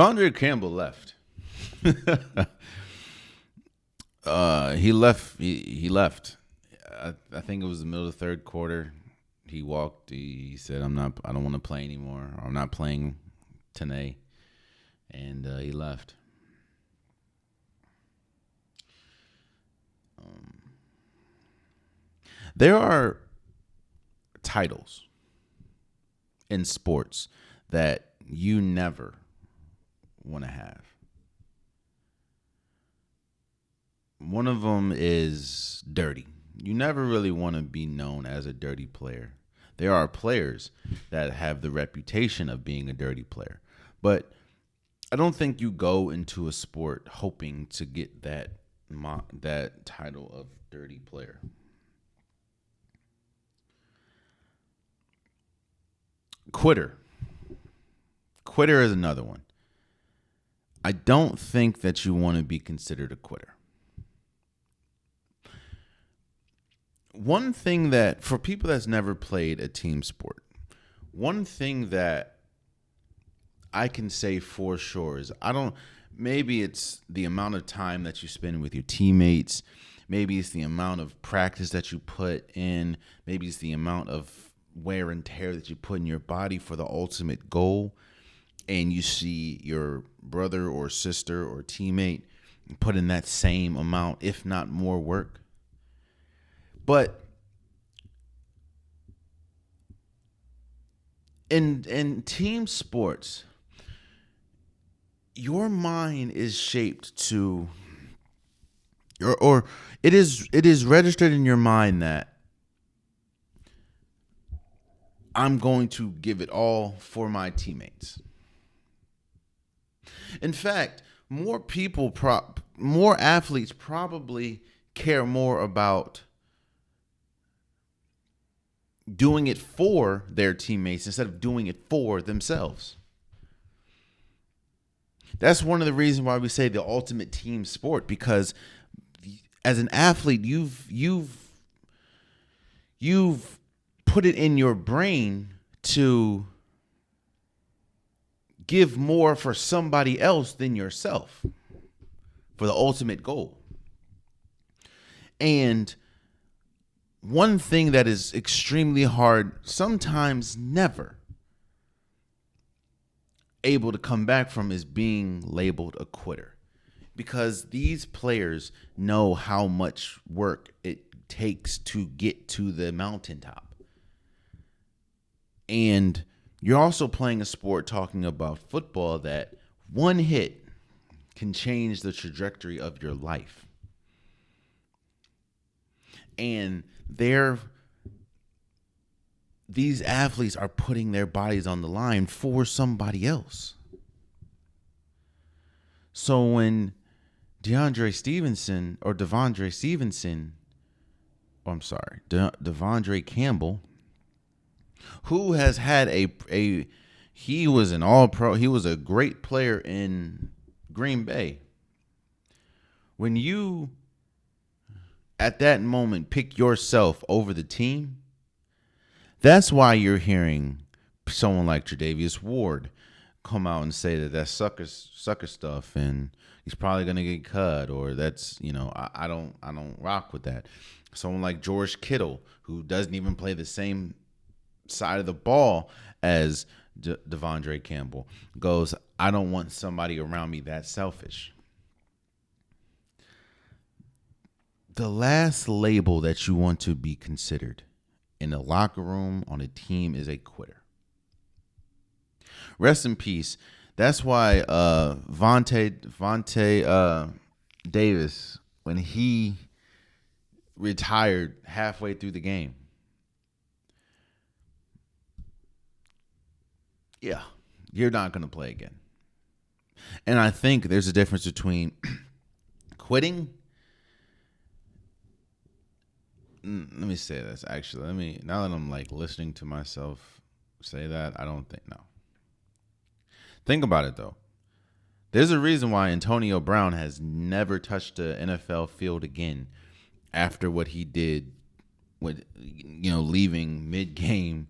Devondre Campbell left. He left. He left. I think it was the middle of the third quarter. He walked. He said, "I'm not. I don't want to play anymore. I'm not playing today," and he left. There are titles in sports that you never want to have. One of them is dirty. You never really want to be known as a dirty player. There are players that have the reputation of being a dirty player, but I don't think you go into a sport hoping to get that title of dirty player. Quitter. Quitter is another one. I don't think that you want to be considered a quitter. One thing that, for people that's never played a team sport, one thing that I can say for sure is maybe it's the amount of time that you spend with your teammates. Maybe it's the amount of practice that you put in. Maybe it's the amount of wear and tear that you put in your body for the ultimate goal. And you see your brother or sister or teammate put in that same amount, if not more work. But in team sports, your mind is shaped to, or it is registered in your mind that I'm going to give it all for my teammates. In fact, more athletes probably care more about doing it for their teammates instead of doing it for themselves. That's one of the reasons why we say the ultimate team sport, because as an athlete, you've put it in your brain to give more for somebody else than yourself for the ultimate goal. And one thing that is extremely hard, sometimes never able to come back from, is being labeled a quitter. Because these players know how much work it takes to get to the mountaintop. And you're also playing a sport, talking about football, that one hit can change the trajectory of your life. And these athletes are putting their bodies on the line for somebody else. So when Devondre Campbell, who has had he was an all-pro, he was a great player in Green Bay. When you, at that moment, pick yourself over the team, that's why you're hearing someone like Tre'Davious Ward come out and say that that's sucker stuff, and he's probably gonna get cut, or that's, I don't rock with that. Someone like George Kittle, who doesn't even play the same side of the ball as Devondre Campbell, goes, I don't want somebody around me that selfish. The last label that you want to be considered in a locker room, on a team, is a quitter. Rest in peace. That's why Vontae Davis, when he retired halfway through the game, yeah, you're not going to play again. And I think there's a difference between quitting. Let me say this, actually. Now that I'm listening to myself say that, I don't think, no. Think about it, though. There's a reason why Antonio Brown has never touched an NFL field again after what he did with, leaving mid-game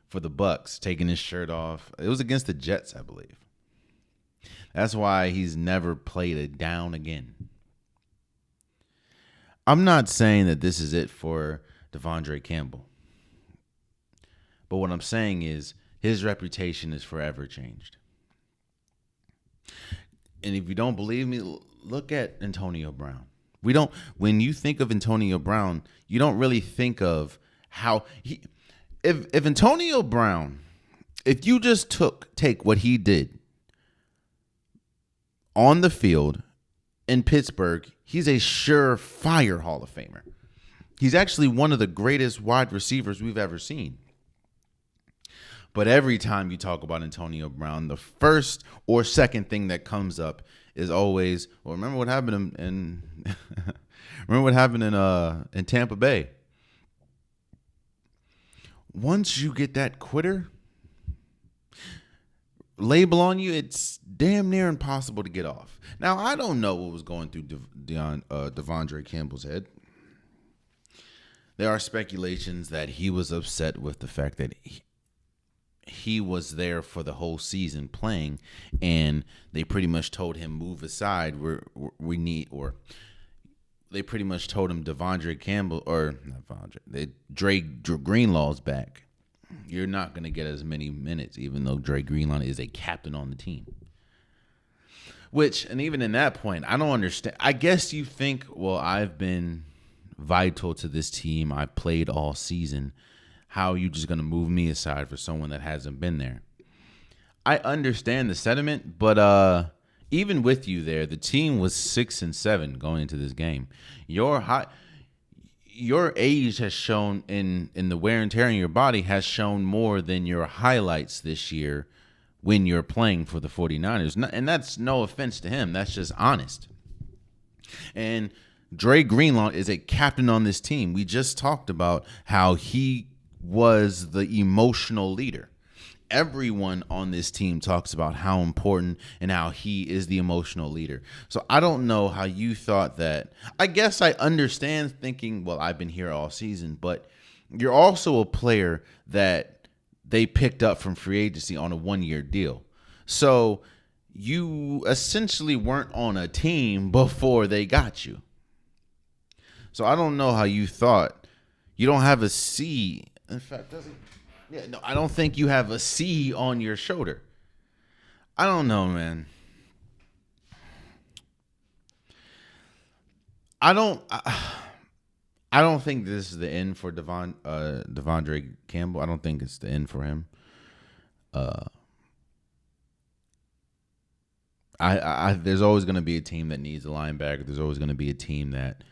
for the Bucs, taking his shirt off. It was against the Jets, I believe. That's why he's never played it down again. I'm not saying that this is it for Devondre Campbell. But what I'm saying is his reputation is forever changed. And if you don't believe me, look at Antonio Brown. When you think of Antonio Brown, you don't really think of how if Antonio Brown, if you just take what he did on the field in Pittsburgh, he's a surefire Hall of Famer. He's actually one of the greatest wide receivers we've ever seen. But every time you talk about Antonio Brown, the first or second thing that comes up is always, well, remember what happened in remember what happened in Tampa Bay. Once you get that quitter label on you, it's damn near impossible to get off. Now, I don't know what was going through Devondre Campbell's head. There are speculations that he was upset with the fact that he was there for the whole season playing, and they pretty much told him move aside. They pretty much told him Devondre Campbell or not Devondre. Dre Greenlaw's back. You're not going to get as many minutes, even though Dre Greenlaw is a captain on the team. And even in that point, I don't understand. I guess you think, well, I've been vital to this team. I played all season. How are you just going to move me aside for someone that hasn't been there? I understand the sentiment, but even with you there, the team was 6-7 going into this game. Your age has shown in the wear and tear in your body has shown more than your highlights this year when you're playing for the 49ers. And that's no offense to him. That's just honest. And Dre Greenlaw is a captain on this team. We just talked about how he was the emotional leader. Everyone on this team talks about how important and how he is the emotional leader. So I don't know how you thought that. I guess I understand thinking, well, I've been here all season, but you're also a player that they picked up from free agency on a 1-year deal. So you essentially weren't on a team before they got you. So I don't know how you thought. You don't have a C. In fact, I don't think you have a C on your shoulder. I don't know, man. I don't think this is the end for Devondre Campbell. I don't think it's the end for him. There's always going to be a team that needs a linebacker. There's always going to be a team that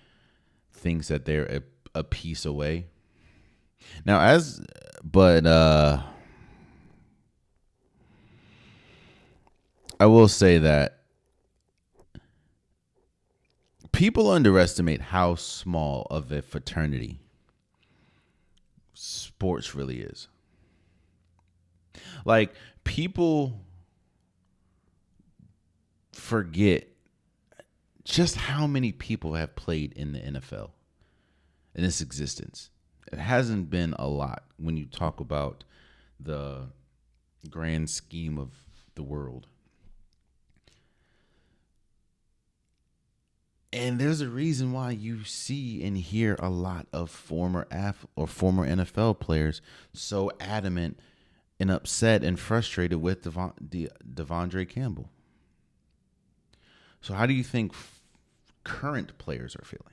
thinks that they're a piece away. Now, I will say that people underestimate how small of a fraternity sports really is. Like, people forget just how many people have played in the NFL in its existence. It hasn't been a lot when you talk about the grand scheme of the world. And there's a reason why you see and hear a lot of former NFL players so adamant and upset and frustrated with Devondre Campbell. So how do you think current players are feeling?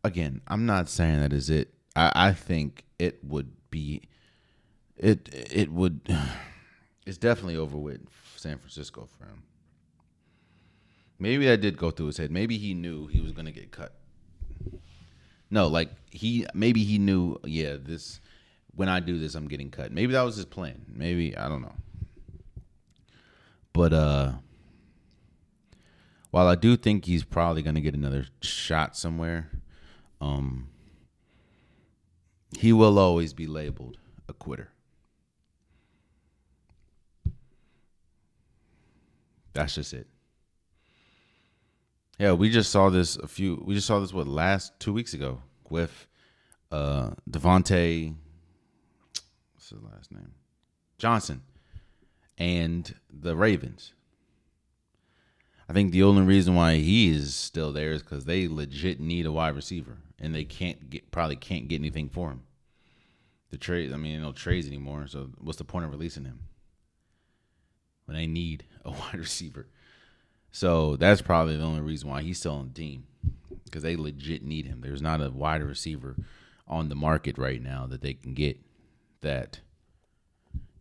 Again, I'm not saying that is it. I think it would be it's definitely over with San Francisco for him. Maybe that did go through his head. Maybe he knew he was going to get cut. No, maybe he knew, when I do this, I'm getting cut. Maybe that was his plan. Maybe, I don't know. But while I do think he's probably going to get another shot somewhere, he will always be labeled a quitter. That's just it. Yeah, we just saw this last 2 weeks ago with Devontae, what's his last name? Johnson. and the Ravens. I think the only reason why he is still there is because they legit need a wide receiver, and they probably can't get anything for him. The trade, I mean, no trades anymore. So what's the point of releasing him when they need a wide receiver? So that's probably the only reason why he's still on the team, because they legit need him. There's not a wide receiver on the market right now that they can get that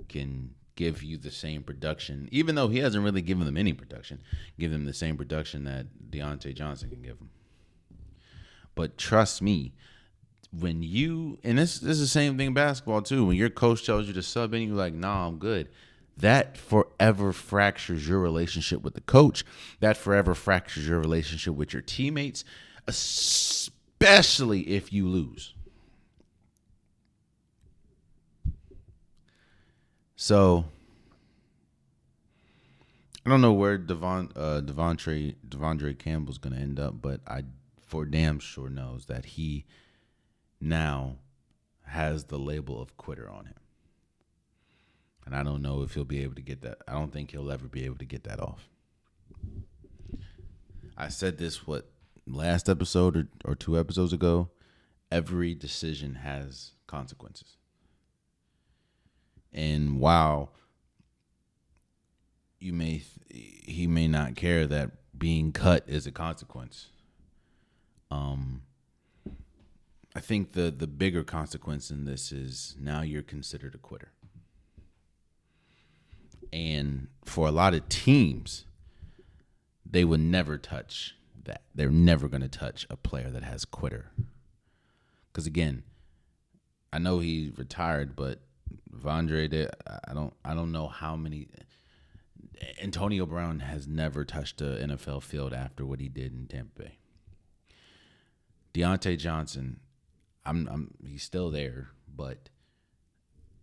can give you the same production, even though he hasn't really given them any production, give them the same production that Deontay Johnson can give them. But trust me, when you, and this is the same thing in basketball too, when your coach tells you to sub in, you're like, nah, I'm good. That forever fractures your relationship with the coach. That forever fractures your relationship with your teammates, especially if you lose. So I don't know where Devondre Campbell's going to end up, but I for damn sure knows that he now has the label of quitter on him. And I don't know if he'll be able to get that. I don't think he'll ever be able to get that off. I said this, last episode or 2 episodes ago? Every decision has consequences. And while he may not care that being cut is a consequence, I think the bigger consequence in this is now you're considered a quitter. And for a lot of teams, they would never touch that. They're never going to touch a player that has quitter. Because again, I know he retired, but Vondre, I don't know how many. Antonio Brown has never touched an NFL field after what he did in Tampa Bay. Deontay Johnson, he's still there, but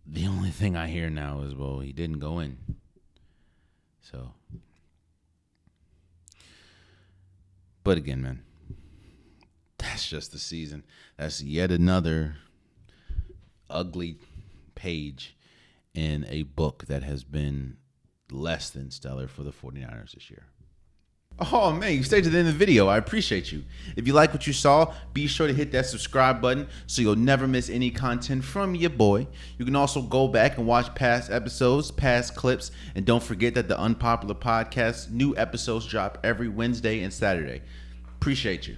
the only thing I hear now is, well, he didn't go in. So, but again, man, that's just the season. That's yet another ugly page in a book that has been less than stellar for the 49ers this year. Oh, man, you stayed to the end of the video. I appreciate you. If you like what you saw, be sure to hit that subscribe button so you'll never miss any content from your boy. You can also go back and watch past episodes, past clips, and don't forget that the Unpopular Podcast, new episodes drop every Wednesday and Saturday. Appreciate you.